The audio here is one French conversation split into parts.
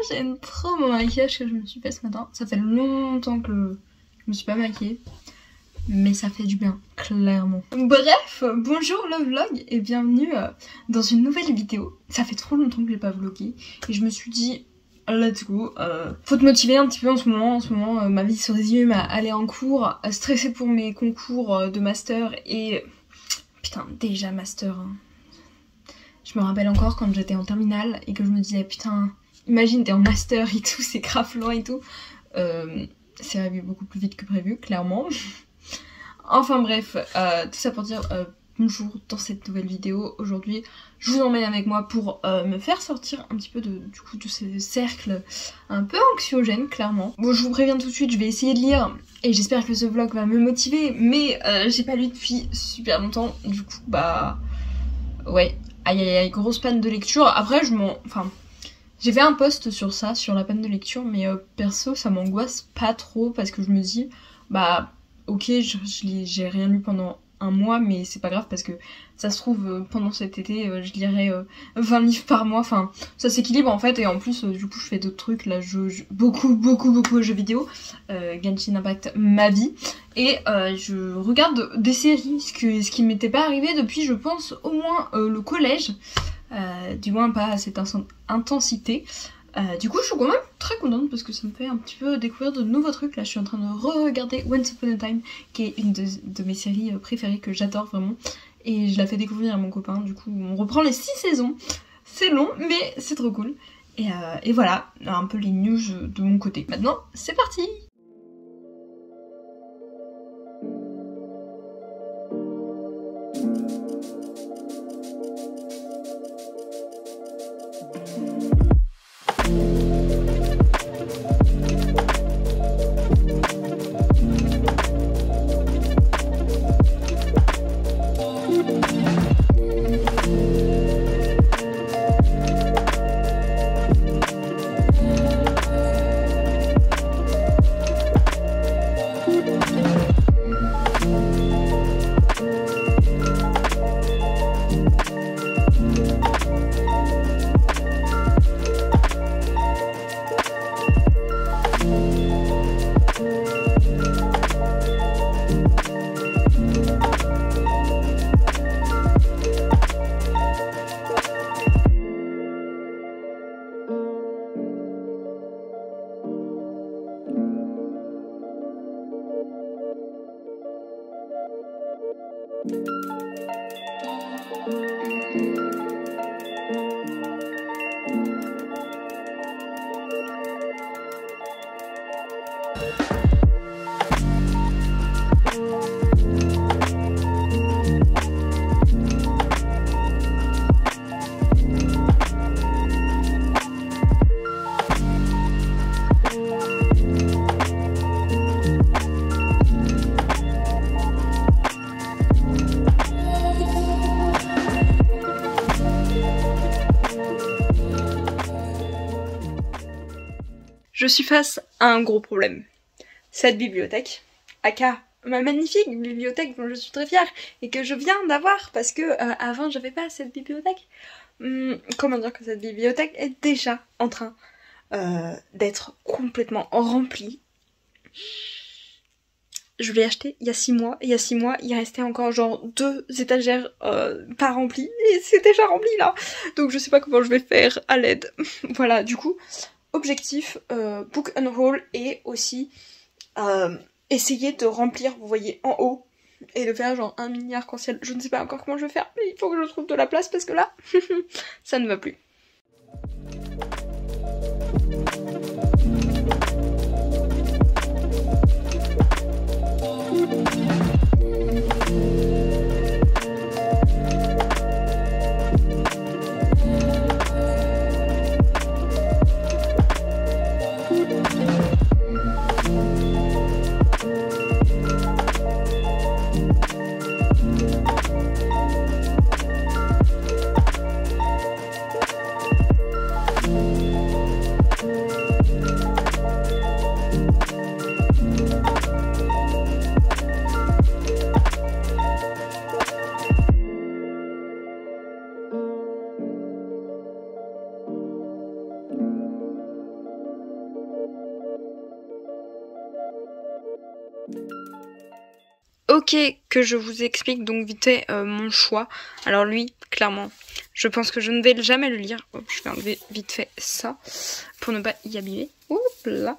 J'aime trop mon maquillage que je me suis fait ce matin. Ça fait longtemps que je me suis pas maquillée, mais ça fait du bien, clairement. Bref, bonjour le vlog et bienvenue dans une nouvelle vidéo. Ça fait trop longtemps que j'ai pas vlogué et je me suis dit let's go. Faut te motiver un petit peu en ce moment, ma vie se résume à aller en cours, à stresser pour mes concours de master et... Putain, déjà master. Hein. Je me rappelle encore quand j'étais en terminale et que je me disais putain... Imagine t'es en master et tout, c'est grave loin et tout. C'est arrivé beaucoup plus vite que prévu, clairement. Enfin bref, tout ça pour dire bonjour dans cette nouvelle vidéo. Aujourd'hui, je vous emmène avec moi pour me faire sortir un petit peu de ces cercles un peu anxiogènes, clairement. Bon, je vous préviens tout de suite, je vais essayer de lire et j'espère que ce vlog va me motiver. Mais j'ai pas lu depuis super longtemps, du coup, bah... Ouais, aïe aïe aïe, grosse panne de lecture. Après, Enfin... J'ai fait un post sur ça, sur la panne de lecture, mais perso ça m'angoisse pas trop parce que je me dis, bah ok j'ai rien lu pendant un mois mais c'est pas grave parce que ça se trouve pendant cet été je lirai 20 livres par mois, enfin ça s'équilibre en fait et en plus du coup je fais d'autres trucs, là je joue beaucoup aux jeux vidéo, Genshin Impact ma vie et je regarde des séries, ce qui m'était pas arrivé depuis je pense au moins le collège. Du moins pas à cette intensité. Du coup je suis quand même très contente parce que ça me fait un petit peu découvrir de nouveaux trucs. Là je suis en train de re-regarder Once Upon a Time qui est une de mes séries préférées que j'adore vraiment et je la fais découvrir à mon copain. Du coup on reprend les 6 saisons, c'est long mais c'est trop cool et voilà un peu les news de mon côté. Maintenant c'est parti. suis face à un gros problème. Cette bibliothèque, aka ma magnifique bibliothèque dont je suis très fière et que je viens d'avoir parce que avant j'avais pas cette bibliothèque. Comment dire que cette bibliothèque est déjà en train d'être complètement remplie. Je l'ai acheté il y a 6 mois, et il y a 6 mois, il restait encore genre 2 étagères pas remplies, et c'est déjà rempli là. Donc je sais pas comment je vais faire, à l'aide. Voilà, du coup, objectif, book and haul, et aussi essayer de remplir, vous voyez, en haut, et de faire genre un mini arc-en-ciel. Je ne sais pas encore comment je vais faire, mais il faut que je trouve de la place, parce que là, ça ne va plus. Ok, que je vous explique donc vite fait mon choix. Alors lui, clairement, je pense que je ne vais jamais le lire. Oh, je vais enlever vite fait ça pour ne pas y abîmer. Ouh là.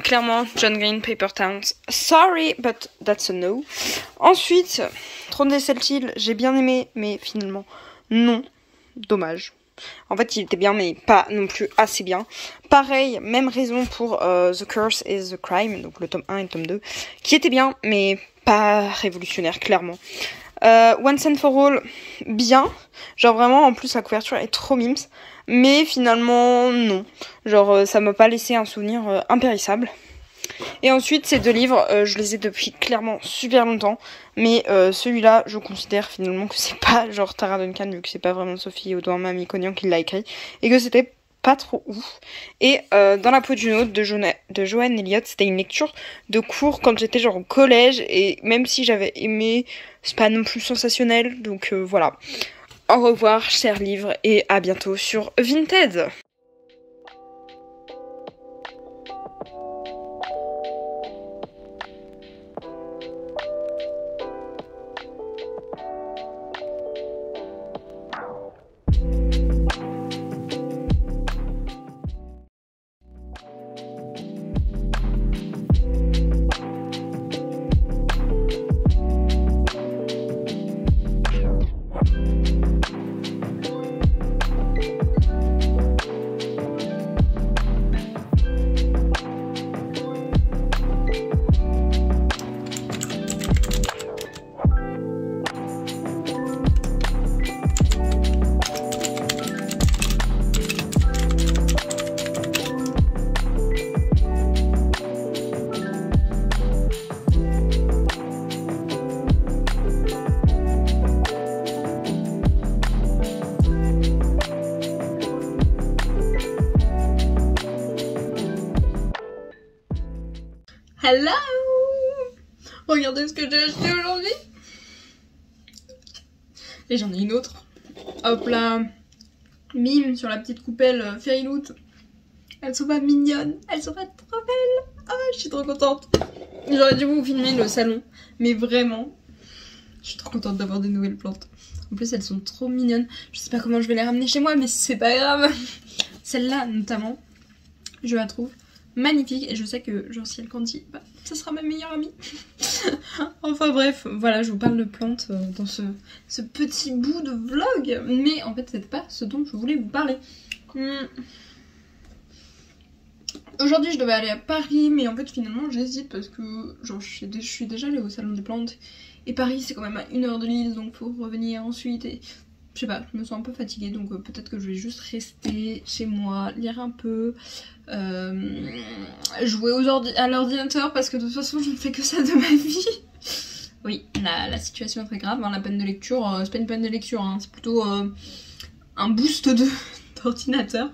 Clairement, John Green, Paper Towns. Sorry, but that's a no. Ensuite, Trône des Celtials, j'ai bien aimé, mais finalement, non. Dommage. En fait, il était bien, mais pas non plus assez bien. Pareil, même raison pour The Curse et The Crime, donc le tome 1 et le tome 2, qui était bien, mais pas révolutionnaire, clairement. Once and for All, bien. Genre vraiment, en plus, la couverture est trop mimes. Mais finalement, non. Genre, ça m'a pas laissé un souvenir impérissable. Et ensuite, ces 2 livres, je les ai depuis clairement super longtemps. Mais celui-là, je considère finalement que c'est pas genre Tara Duncan, vu que c'est pas vraiment Sophie Audouin-Mamikonian qui l'a écrit. Et que c'était pas trop ouf. Et Dans la peau d'une autre de Joanne Elliott, c'était une lecture de cours quand j'étais genre au collège. Et même si j'avais aimé, c'est pas non plus sensationnel. Donc voilà. Au revoir, chers livres, et à bientôt sur Vinted. Hello! Regardez ce que j'ai acheté aujourd'hui. Et j'en ai une autre. Hop là. Mime sur la petite coupelle Fairy Loot. Elles sont pas mignonnes. Elles sont pas trop belles. Ah, je suis trop contente. J'aurais dû vous filmer le salon. Mais vraiment, je suis trop contente d'avoir des nouvelles plantes. En plus, elles sont trop mignonnes. Je sais pas comment je vais les ramener chez moi, mais c'est pas grave. Celle-là, notamment, je la trouve magnifique, et je sais que genre si elle grandit, bah, ça sera ma meilleure amie. Enfin bref, voilà, je vous parle de plantes dans ce petit bout de vlog, mais en fait c'est pas ce dont je voulais vous parler. Aujourd'hui je devais aller à Paris, mais en fait finalement j'hésite parce que genre je suis déjà allée au salon des plantes, et Paris c'est quand même à 1 heure de Lille, donc faut revenir ensuite, et je sais pas, je me sens un peu fatiguée, donc peut-être que je vais juste rester chez moi, lire un peu, jouer à l'ordinateur, parce que de toute façon je ne fais que ça de ma vie. Oui, la situation est très grave, hein, la peine de lecture, c'est pas une peine de lecture, hein, c'est plutôt un boost d'ordinateur.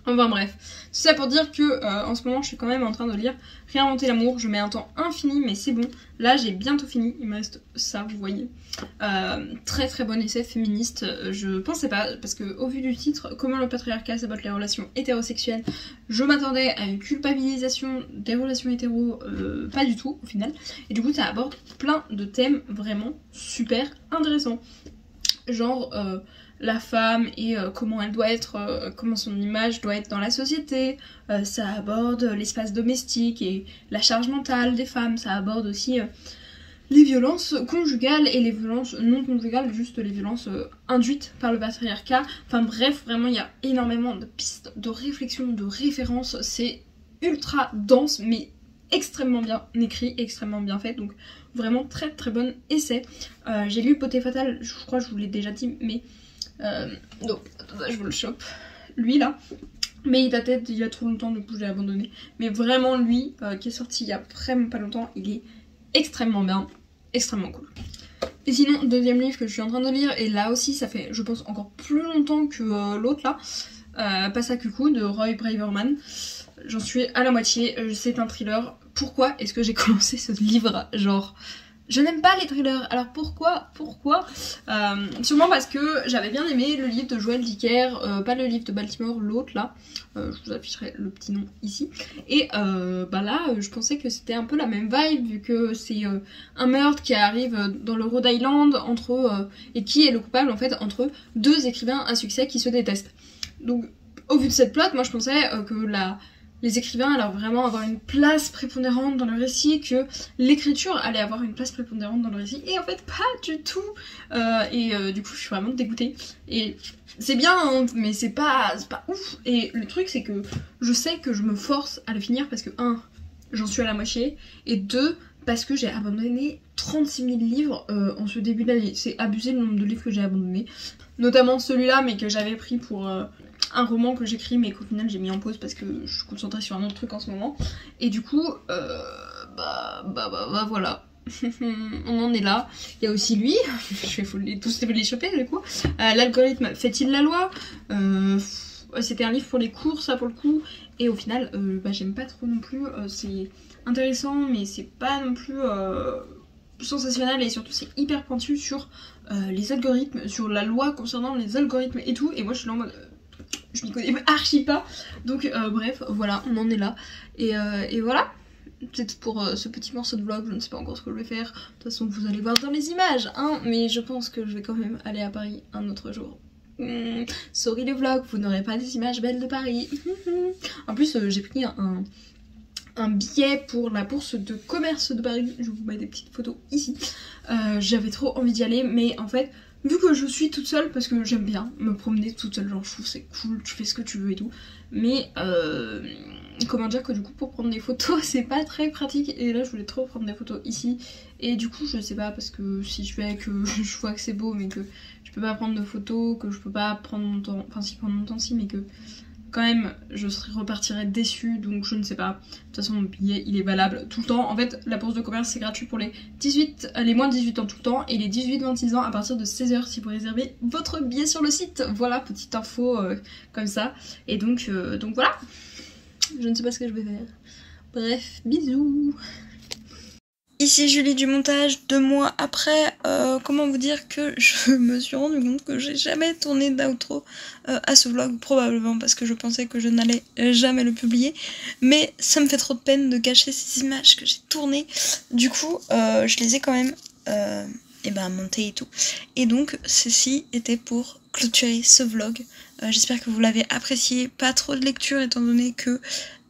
Enfin bref, tout ça pour dire que en ce moment je suis quand même en train de lire Réinventer l'amour. Je mets un temps infini mais c'est bon. Là j'ai bientôt fini, il me reste ça, vous voyez. Très très bon essai féministe. Je pensais pas, parce que au vu du titre, comment le patriarcat sabote les relations hétérosexuelles, je m'attendais à une culpabilisation des relations hétéros, pas du tout au final. Et du coup ça aborde plein de thèmes vraiment super intéressants. Genre la femme et comment elle doit être, comment son image doit être dans la société. Ça aborde l'espace domestique et la charge mentale des femmes. Ça aborde aussi les violences conjugales et les violences non conjugales, juste les violences induites par le patriarcat. Enfin bref, vraiment il y a énormément de pistes de réflexion, de références. C'est ultra dense mais extrêmement bien écrit, extrêmement bien fait, donc vraiment très très bon essai. J'ai lu Beauté Fatale, je crois que je vous l'ai déjà dit, mais donc attendez, je vous le chope, lui là, mais il datait d'il y a trop longtemps, du coup je l'ai abandonné, mais vraiment lui qui est sorti il y a vraiment pas longtemps, il est extrêmement bien, extrêmement cool. Et sinon, deuxième livre que je suis en train de lire, et là aussi ça fait je pense encore plus longtemps que l'autre là, Passacucou de Roy Braverman. J'en suis à la moitié, c'est un thriller. Pourquoi est-ce que j'ai commencé ce livre? Genre, je n'aime pas les thrillers, alors pourquoi sûrement parce que j'avais bien aimé le livre de Joël Dicker, pas le livre de Baltimore, l'autre là, je vous afficherai le petit nom ici. Et bah là, je pensais que c'était un peu la même vibe, vu que c'est un meurtre qui arrive dans le Rhode Island, et qui est le coupable en fait entre deux écrivains à succès qui se détestent. Donc au vu de cette plot, moi je pensais que les écrivains allaient vraiment avoir une place prépondérante dans le récit, que l'écriture allait avoir une place prépondérante dans le récit, et en fait pas du tout. Du coup je suis vraiment dégoûtée. Et c'est bien, hein, mais c'est pas ouf. Et le truc c'est que je sais que je me force à le finir parce que 1, j'en suis à la moitié, et 2, parce que j'ai abandonné 36 000 livres en ce début d'année. C'est abusé le nombre de livres que j'ai abandonné. Notamment celui-là, mais que j'avais pris pour un roman que j'écris, mais qu'au final j'ai mis en pause parce que je suis concentrée sur un autre truc en ce moment. Et du coup, voilà. On en est là. Il y a aussi lui, je vais tous les choper du coup. L'algorithme fait-il la loi? C'était un livre pour les cours, ça pour le coup. Et au final, j'aime pas trop non plus. C'est intéressant, mais c'est pas non plus sensationnel, et surtout c'est hyper pointu sur les algorithmes, sur la loi concernant les algorithmes et tout. Et moi je suis là en mode je m'y connais archi pas. Donc bref, voilà, on en est là. Et voilà. Peut-être pour ce petit morceau de vlog, je ne sais pas encore ce que je vais faire. De toute façon, vous allez voir dans les images, hein. Mais je pense que je vais quand même aller à Paris un autre jour. Sorry les vlogs, vous n'aurez pas des images belles de Paris. En plus, j'ai pris un billet pour la bourse de commerce de Paris. Je vous mets des petites photos ici. J'avais trop envie d'y aller, mais en fait, vu que je suis toute seule, parce que j'aime bien me promener toute seule, genre je trouve c'est cool, tu fais ce que tu veux et tout, mais comment dire que du coup pour prendre des photos c'est pas très pratique, et là je voulais trop prendre des photos ici, et du coup je sais pas, parce que si je fais que je vois que c'est beau mais que je peux pas prendre de photos, que je peux pas prendre mon temps, enfin si prendre mon temps si, mais que quand même je repartirais déçue, donc je ne sais pas. De toute façon mon billet il est valable tout le temps. En fait la bourse de commerce c'est gratuit pour les moins de 18 ans tout le temps, et les 18-26 ans à partir de 16h si vous réservez votre billet sur le site. Voilà, petite info comme ça. Et donc voilà, je ne sais pas ce que je vais faire. Bref, bisous. Ici Julie du montage, 2 mois après, comment vous dire que je me suis rendu compte que j'ai jamais tourné d'outro à ce vlog, probablement parce que je pensais que je n'allais jamais le publier, mais ça me fait trop de peine de cacher ces images que j'ai tournées, du coup je les ai quand même montées et tout, et donc ceci était pour clôturer ce vlog. J'espère que vous l'avez apprécié, pas trop de lecture étant donné que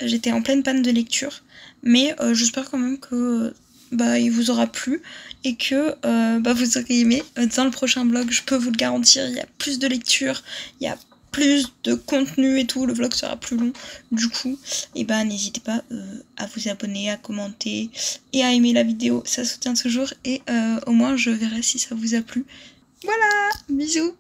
j'étais en pleine panne de lecture, mais j'espère quand même que il vous aura plu et que vous aurez aimé. Dans le prochain vlog, je peux vous le garantir, il y a plus de lecture, il y a plus de contenu et tout, le vlog sera plus long. Du coup, n'hésitez pas à vous abonner, à commenter et à aimer la vidéo, ça soutient toujours, et au moins je verrai si ça vous a plu. Voilà, bisous.